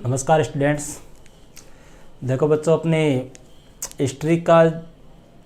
नमस्कार स्टूडेंट्स। देखो बच्चों, अपने हिस्ट्री का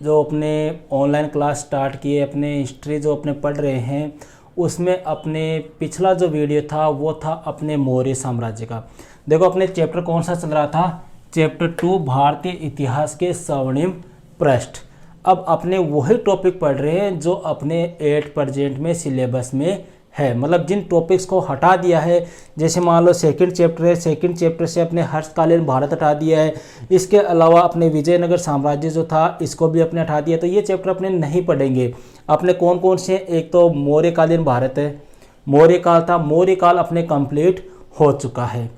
जो अपने ऑनलाइन क्लास स्टार्ट किए, अपने हिस्ट्री जो अपने पढ़ रहे हैं, उसमें अपने पिछला जो वीडियो था वो था अपने मौर्य साम्राज्य का। देखो अपने चैप्टर कौन सा चल रहा था, चैप्टर 2 भारतीय इतिहास के स्वर्णिम पृष्ठ। अब अपने वही टॉपिक पढ़ रहे हैं जो अपने 8 प्रेजेंट में सिलेबस में है। मतलब जिन टॉपिक्स को हटा दिया है, जैसे मान लो सेकंड चैप्टर है, सेकंड चैप्टर से अपने हर्षकालीन भारत हटा दिया है। इसके अलावा अपने विजयनगर साम्राज्य जो था इसको भी अपने हटा दिया। तो ये चैप्टर अपने नहीं पढ़ेंगे। अपने कौन कौन से, एक तो मौर्यकालीन भारत है, मौर्य काल था, मौर्य काल अपने कंप्लीट हो चुका है,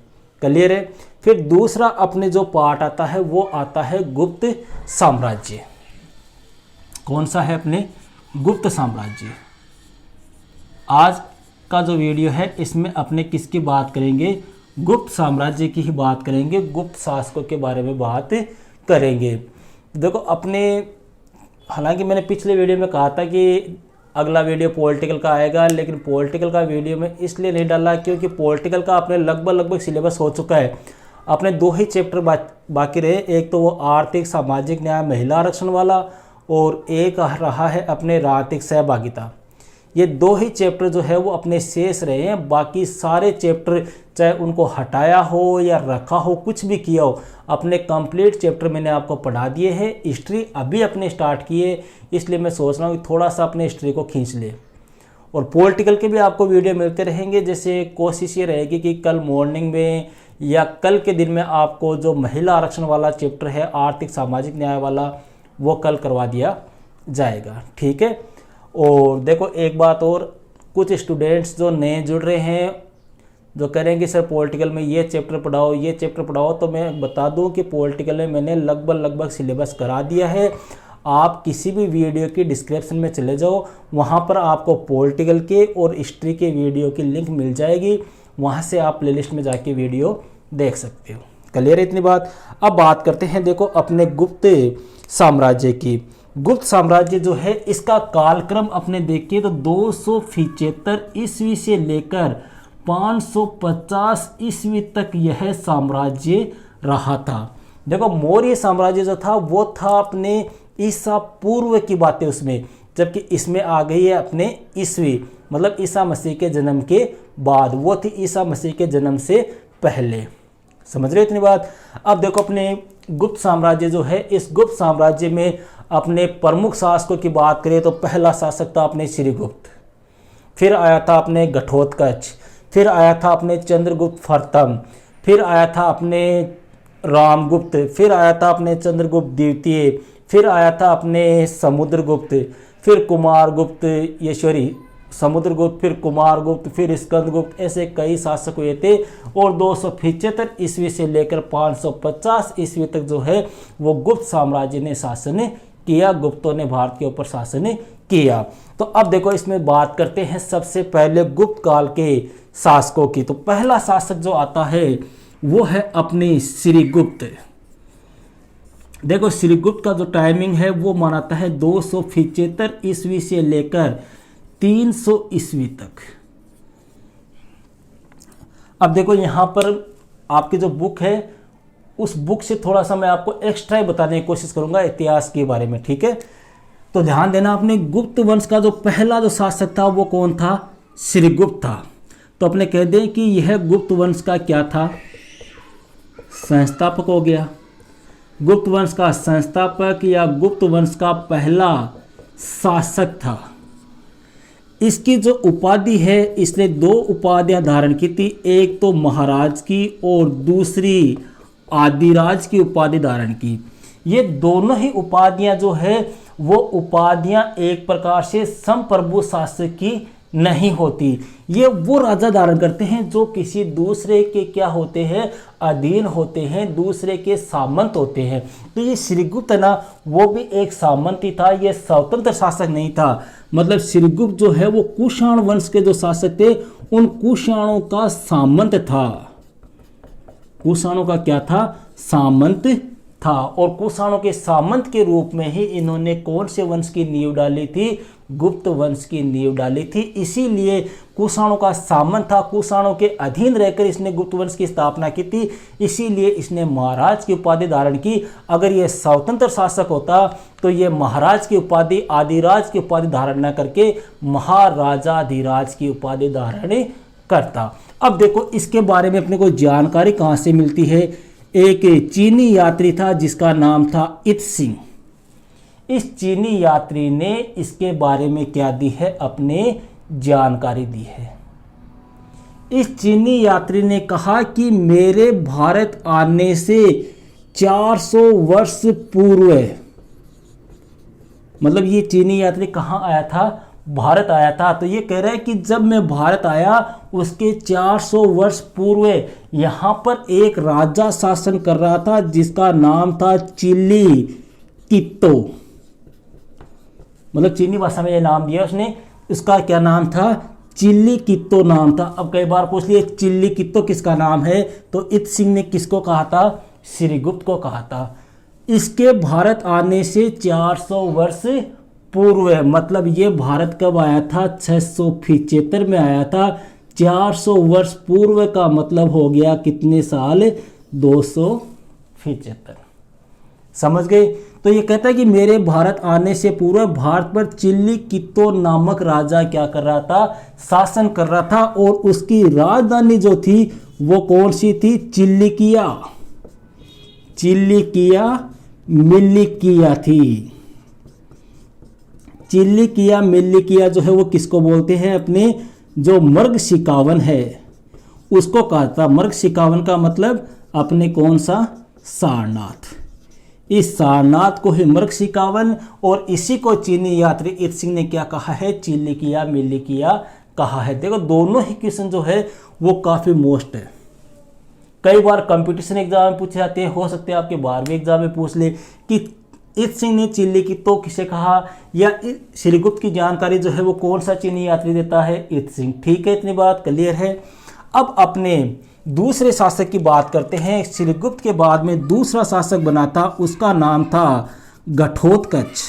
क्लियर है। फिर दूसरा अपने जो पार्ट आता है वो आता है गुप्त साम्राज्य। कौन सा है अपने गुप्त साम्राज्य। आज का जो वीडियो है इसमें अपने किसकी बात करेंगे, गुप्त साम्राज्य की ही बात करेंगे, गुप्त शासकों के बारे में बात करेंगे। देखो अपने, हालांकि मैंने पिछले वीडियो में कहा था कि अगला वीडियो पॉलिटिकल का आएगा, लेकिन पॉलिटिकल का वीडियो में इसलिए नहीं डाला क्योंकि पॉलिटिकल का अपने लगभग सिलेबस हो चुका है। अपने 2 ही चैप्टर बाकी रहे, एक तो वो आर्थिक सामाजिक न्याय महिला आरक्षण वाला, और एक रहा है अपने राजनीतिक सहभागिता। ये 2 ही चैप्टर जो है वो अपने शेष रहे हैं। बाकी सारे चैप्टर चाहे उनको हटाया हो या रखा हो, कुछ भी किया हो, अपने कंप्लीट चैप्टर मैंने आपको पढ़ा दिए हैं। हिस्ट्री अभी अपने स्टार्ट किए, इसलिए मैं सोच रहा हूँ कि थोड़ा सा अपने हिस्ट्री को खींच ले। और पॉलिटिकल के भी आपको वीडियो मिलते रहेंगे। जैसे कोशिश ये रहेगी कि कल मॉर्निंग में या कल के दिन में आपको जो महिला आरक्षण वाला चैप्टर है, आर्थिक सामाजिक न्याय वाला, वो कल करवा दिया जाएगा, ठीक है। और देखो एक बात और, कुछ स्टूडेंट्स जो नए जुड़ रहे हैं, जो करेंगे सर पॉलिटिकल में ये चैप्टर पढ़ाओ, ये चैप्टर पढ़ाओ, तो मैं बता दूं कि पॉलिटिकल में मैंने लगभग सिलेबस करा दिया है। आप किसी भी वीडियो की डिस्क्रिप्शन में चले जाओ, वहाँ पर आपको पॉलिटिकल के और हिस्ट्री के वीडियो की लिंक मिल जाएगी। वहाँ से आप प्लेलिस्ट में जाके वीडियो देख सकते हो, क्लियर है इतनी बात। अब बात करते हैं देखो अपने गुप्त साम्राज्य की। गुप्त साम्राज्य जो है इसका कालक्रम अपने देखिए तो 275 ईस्वी से लेकर 550 ईस्वी तक यह साम्राज्य रहा था। देखो मौर्य साम्राज्य जो था वो था अपने ईसा पूर्व की बातें उसमें, जबकि इसमें आ गई है अपने ईस्वी, मतलब ईसा मसीह के जन्म के बाद। वो थी ईसा मसीह के जन्म से पहले, समझ रहे इतनी बात। अब देखो अपने गुप्त साम्राज्य जो है, इस गुप्त साम्राज्य में अपने प्रमुख शासकों की बात करें तो पहला शासक था अपने श्रीगुप्त, फिर आया था अपने घटोत्कच, फिर आया था अपने चंद्रगुप्त प्रथम, फिर आया था अपने रामगुप्त, फिर आया था अपने चंद्रगुप्त द्वितीय, फिर आया था अपने समुद्रगुप्त, फिर कुमारगुप्त, यशोरी समुद्रगुप्त, फिर कुमारगुप्त, फिर स्कंदगुप्त। ऐसे कई शासक हुए थे। और 275 ईस्वी से लेकर 550 ईस्वी तक जो है वो गुप्त साम्राज्य ने शासन किया, गुप्तों ने भारत के ऊपर शासन किया। तो अब देखो इसमें बात करते हैं सबसे पहले गुप्त काल के शासकों की। तो पहला शासक जो आता है वो है अपने श्रीगुप्त। देखो श्रीगुप्त का जो टाइमिंग है वो मानाता है 275 ईस्वी से लेकर 300 ईस्वी तक। अब देखो यहाँ पर आपकी जो बुक है, उस बुक से थोड़ा सा मैं आपको एक्स्ट्रा ही बताने की कोशिश करूंगा इतिहास के बारे में, ठीक है। तो ध्यान देना, अपने गुप्त वंश का जो पहला जो शासक था वो कौन था, श्रीगुप्त था। तो अपने कह दें कि यह गुप्त वंश का क्या था, संस्थापक हो गया। गुप्त वंश का संस्थापक या गुप्त वंश का पहला शासक था। इसकी जो उपाधि है, इसने 2 उपाधियां धारण की थी, एक तो महाराज की और दूसरी आदिराज की उपाधि धारण की। ये दोनों ही उपाधियां जो है वो उपाधियां एक प्रकार से संप्रभु शासक की नहीं होती। ये वो राजा धारण करते हैं जो किसी दूसरे के क्या होते हैं, अधीन होते हैं, दूसरे के सामंत होते हैं। तो ये श्रीगुप्त ना, वो भी एक सामंत ही था, ये स्वतंत्र शासक नहीं था। मतलब श्रीगुप्त जो है वो कुषाण वंश के जो शासक थे उन कुषाणों का सामंत था। कुषाणों का क्या था, सामंत था। और कुषाणों के सामंत के रूप में ही इन्होंने कौन से वंश की नींव डाली थी? गुप्त वंश की नींव डाली थी। इसीलिए कुषाणों का सामंत था, कुषाणों के अधीन रहकर इसने गुप्त वंश की स्थापना की थी, इसीलिए इसने महाराज की उपाधि धारण की। अगर ये स्वतंत्र शासक होता तो ये महाराज की उपाधि, आदिराज की उपाधि धारण न करके महाराजाधिराज की उपाधि धारण करता। अब देखो इसके बारे में अपने को जानकारी कहाँ से मिलती है। एक चीनी यात्री था जिसका नाम था इत्सिंग। इस चीनी यात्री ने इसके बारे में क्या दी है? अपने जानकारी दी है। इस चीनी यात्री ने कहा कि मेरे भारत आने से 400 वर्ष पूर्व, मतलब ये चीनी यात्री कहाँ आया था? भारत आया था। तो ये कह रहा है कि जब मैं भारत आया उसके 400 वर्ष पूर्व यहाँ पर एक राजा शासन कर रहा था जिसका नाम था चिल्ली कित्तो। मतलब चीनी भाषा में ये नाम दिया उसने, उसका क्या नाम था? चिल्ली कित्तो नाम था। अब कई बार पूछ लिए चिल्ली कित्तो किसका नाम है, तो इत्सिंग ने किसको कहा था? श्रीगुप्त को कहा था। इसके भारत आने से 400 वर्ष पूर्व है, मतलब ये भारत कब आया था? 675 में आया था। 400 वर्ष पूर्व का मतलब हो गया कितने साल? 275। समझ गए? तो ये कहता है कि मेरे भारत आने से पूर्व भारत पर चिल्ली कित्तो नामक राजा क्या कर रहा था? शासन कर रहा था। और उसकी राजधानी जो थी वो कौन सी थी? चिल्लिकिया, चिल्लिकिया मिल्लिकिया थी। चिल्लिकिया मिल्लिकिया जो है वो किसको बोलते हैं? अपने जो मर्ग शिकावन है उसको कहा था। मर्ग शिकावन का मतलब अपने कौन सा? सारनाथ। इस सारनाथ को ही मर्ग शिकावन, और इसी को चीनी यात्री इत्सिंग ने क्या कहा है? चिल्लिकिया मिल्लिकिया कहा है। देखो दोनों ही क्वेश्चन जो है वो काफी मोस्ट है, कई बार कंपटीशन एग्जाम में पूछे जाते हैं, हो सकते हैं आपके 12वीं एग्जाम में पूछ ले कि इत्सिंग ने चिल्ली कित्तो किसे कहा, या श्रीगुप्त की जानकारी जो है वो कौन सा चीनी यात्री देता है? इत्सिंग। ठीक है, इतनी बात क्लियर है। अब अपने दूसरे शासक की बात करते हैं। श्रीगुप्त के बाद में दूसरा शासक बना था, उसका नाम था घटोत्कच।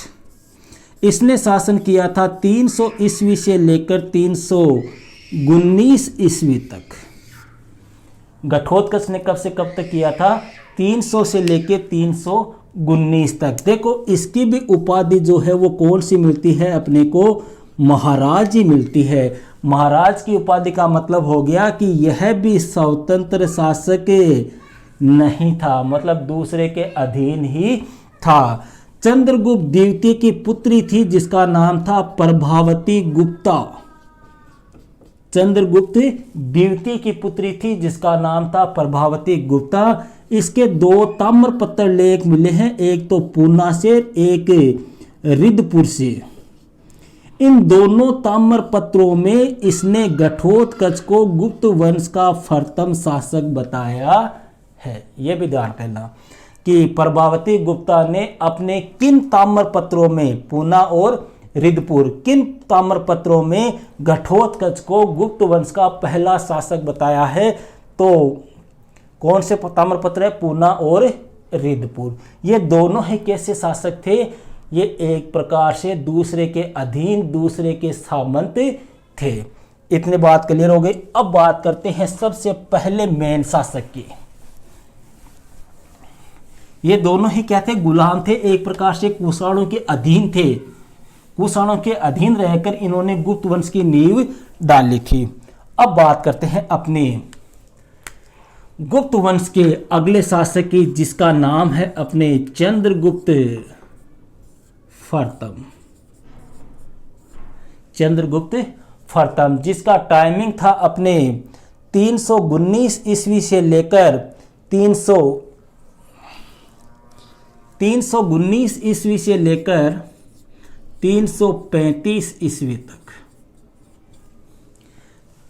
इसने शासन किया था 300 ईस्वी से लेकर 319 ईस्वी तक। घटोत्कच ने कब से कब तक किया था? 300 से लेकर 319 तक। देखो इसकी भी उपाधि जो है वो कौन सी मिलती है अपने को? महाराज ही मिलती है। महाराज की उपाधि का मतलब हो गया कि यह भी स्वतंत्र शासक नहीं था, मतलब दूसरे के अधीन ही था। चंद्रगुप्त द्वितीय की पुत्री थी जिसका नाम था प्रभावती गुप्ता। चंद्रगुप्त द्वितीय की पुत्री थी जिसका नाम था प्रभावती गुप्ता। इसके 2 ताम्रपत्र लेख मिले हैं, एक तो पूना से, एक रिद्धपुर से। इन दोनों ताम्रपत्रों में इसने घटोत्कच को गुप्त वंश का प्रथम शासक बताया है। यह भी ध्यान रखना कि प्रभावती गुप्ता ने अपने किन ताम्रपत्रों में, पूना और रिद्धपुर, किन ताम्रपत्रों में घटोत्कच को गुप्त वंश का पहला शासक बताया है? तो कौन से ताम्रपत्र है? पूना और रिद्धपुर। ये दोनों ही कैसे शासक थे? ये एक प्रकार से दूसरे के अधीन, दूसरे के सामंत थे। इतनी बात क्लियर हो गई। अब बात करते हैं सबसे पहले मेन शासक की। ये दोनों ही क्या थे? गुलाम थे, एक प्रकार से कुषाणों के अधीन थे। कुषाणों के अधीन रहकर इन्होंने गुप्त वंश की नींव डाली थी। अब बात करते हैं अपने गुप्त वंश के अगले शासक की, जिसका नाम है अपने चंद्रगुप्त प्रथम। चंद्रगुप्त प्रथम, जिसका टाइमिंग था अपने 319 ईस्वी से लेकर 319 ईस्वी से लेकर 335 ईस्वी तक।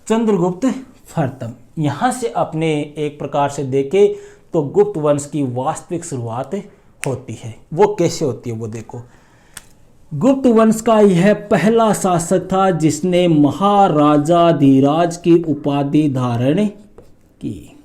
चंद्रगुप्त प्रथम। यहां से अपने एक प्रकार से देखें तो गुप्त वंश की वास्तविक शुरुआत होती है। वो कैसे होती है वो देखो। गुप्त वंश का यह पहला शासक था जिसने महाराजाधिराज की उपाधि धारण की।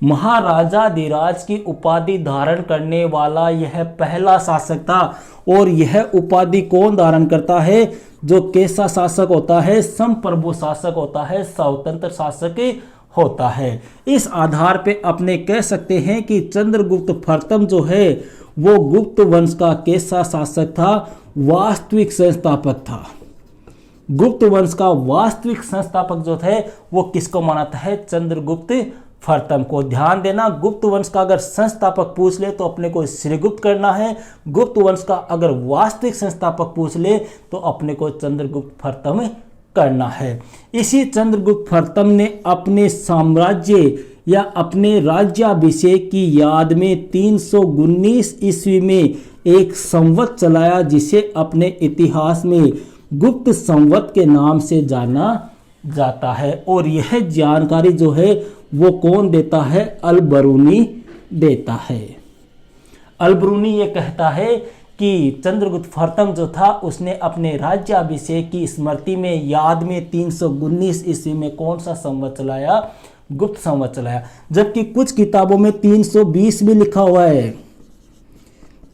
महाराजाधिराज की उपाधि धारण करने वाला यह पहला शासक था। और यह उपाधि कौन धारण करता है? जो कैसा शासक होता है? संप्रभु शासक होता है, स्वतंत्र शासक होता है। इस आधार पे अपने कह सकते हैं कि चंद्रगुप्त प्रथम जो है वो गुप्त वंश का कैसा शासक था? वास्तविक संस्थापक था। गुप्त वंश का वास्तविक संस्थापक जो थे वो किसको माना है? चंद्रगुप्त प्रथम को। ध्यान देना, गुप्त वंश का अगर संस्थापक पूछ ले तो अपने को श्रीगुप्त करना है। गुप्त वंश का अगर वास्तविक संस्थापक पूछ ले तो अपने को चंद्रगुप्त प्रथम करना है। इसी चंद्रगुप्त प्रथम ने अपने साम्राज्य या अपने राज्याभिषेक की याद में 319 ईस्वी में एक संवत चलाया, जिसे अपने इतिहास में गुप्त संवत के नाम से जाना जाता है। और यह जानकारी जो है वो कौन देता है? अल-बरूनी देता है। अल-बरूनी ये कहता है कि चंद्रगुप्त प्रथम जो था उसने अपने राज्याभिषेक की स्मृति में याद में 319 ईस्वी में कौन सा संवत चलाया? गुप्त संवत चलाया। जबकि कुछ किताबों में 320 भी लिखा हुआ है।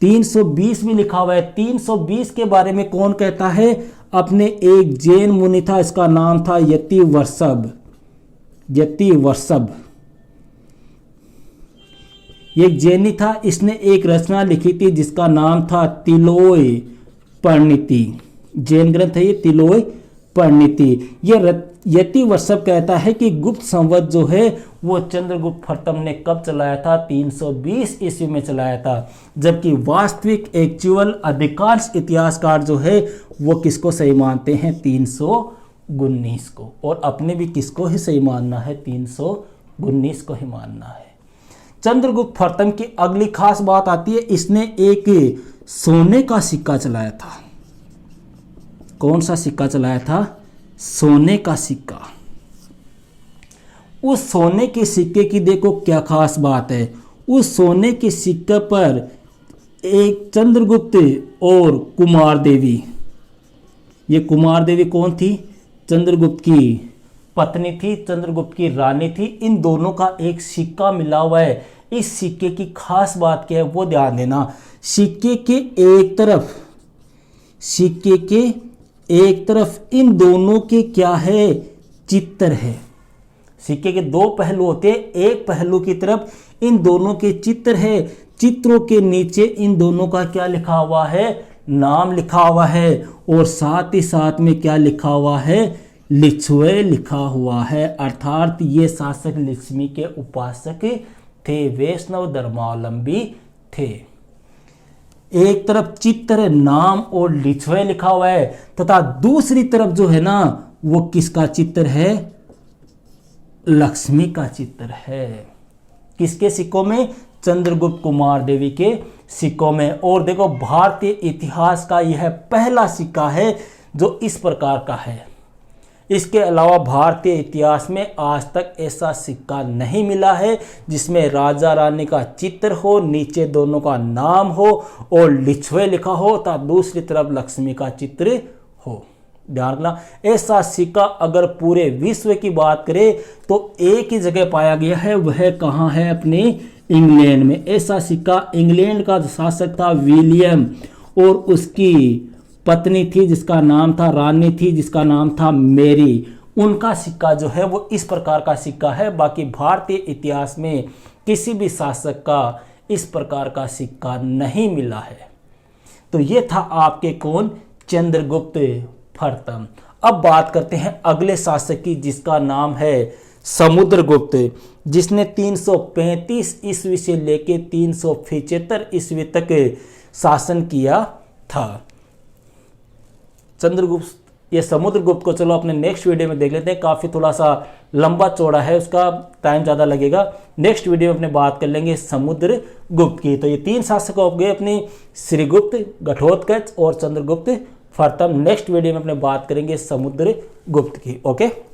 320 भी लिखा हुआ है। 320 के बारे में कौन कहता है? अपने एक जैन मुनि था, इसका नाम था यतिवर्षभ। यतिवर्षभ एक जैनी था, इसने एक रचना लिखी थी जिसका नाम था तिलोय परिणीति। जैन ग्रंथ है ये तिलोय परिणीति। ये यतिवर्षभ कहता है कि गुप्त संवत जो है वो चंद्रगुप्त प्रथम ने कब चलाया था? 320 ईस्वी में चलाया था। जबकि वास्तविक एक्चुअल अधिकांश इतिहासकार जो है वो किसको सही मानते हैं? 319 को। और अपने भी किसको ही सही मानना है? 319 को ही मानना है। चंद्रगुप्त प्रथम की अगली खास बात आती है, इसने एक सोने का सिक्का चलाया था। कौन सा सिक्का चलाया था? सोने का सिक्का। उस सोने के सिक्के की देखो क्या खास बात है। उस सोने के सिक्के पर एक चंद्रगुप्त और कुमार देवी, ये कुमार देवी कौन थी? चंद्रगुप्त की पत्नी थी, चंद्रगुप्त की रानी थी। इन दोनों का एक सिक्का मिला हुआ है। इस सिक्के की खास बात क्या है वो ध्यान देना। सिक्के के एक तरफ इन दोनों के क्या है? चित्र है। सिक्के के दो पहलू होते हैं, एक पहलू की तरफ इन दोनों के चित्र है। चित्रों के नीचे इन दोनों का क्या लिखा हुआ है? नाम लिखा हुआ है। और साथ ही साथ में क्या लिखा हुआ है? लिच्छवे लिखा हुआ है। अर्थात ये शासक लक्ष्मी के उपासक थे, वैष्णव धर्मावलंबी थे। एक तरफ चित्र, नाम और लिच्छवे लिखा हुआ है तथा दूसरी तरफ जो है ना वो किसका चित्र है? लक्ष्मी का चित्र है। किसके सिक्कों में? चंद्रगुप्त कुमार देवी के सिक्कों में। और देखो, भारतीय इतिहास का यह पहला सिक्का है जो इस प्रकार का है। इसके अलावा भारतीय इतिहास में आज तक ऐसा सिक्का नहीं मिला है जिसमें राजा रानी का चित्र हो, नीचे दोनों का नाम हो और लिच्छवे लिखा हो तथा दूसरी तरफ लक्ष्मी का चित्र हो। ध्यान रखना, ऐसा सिक्का अगर पूरे विश्व की बात करें तो एक ही जगह पाया गया है। वह कहाँ है? अपने इंग्लैंड में। ऐसा सिक्का इंग्लैंड का शासक था विलियम और उसकी पत्नी थी जिसका नाम था, रानी थी जिसका नाम था मैरी। उनका सिक्का जो है वो इस प्रकार का सिक्का है। बाकी भारतीय इतिहास में किसी भी शासक का इस प्रकार का सिक्का नहीं मिला है। तो ये था आपके कौन? चंद्रगुप्त प्रथम। अब बात करते हैं अगले शासक की जिसका नाम है समुद्रगुप्त, जिसने 335 ईस्वी से लेके 375 ईस्वी तक शासन किया था। चंद्रगुप्त, ये समुद्रगुप्त को चलो अपने नेक्स्ट वीडियो में देख लेते हैं। काफ़ी थोड़ा सा लंबा चौड़ा है, उसका टाइम ज़्यादा लगेगा। नेक्स्ट वीडियो में अपने बात कर लेंगे समुद्रगुप्त की। तो ये तीन शासक हो गए अपने, श्रीगुप्त, घटोत्कच और चंद्रगुप्त प्रथम। नेक्स्ट वीडियो में अपने बात करेंगे समुद्रगुप्त की। ओके।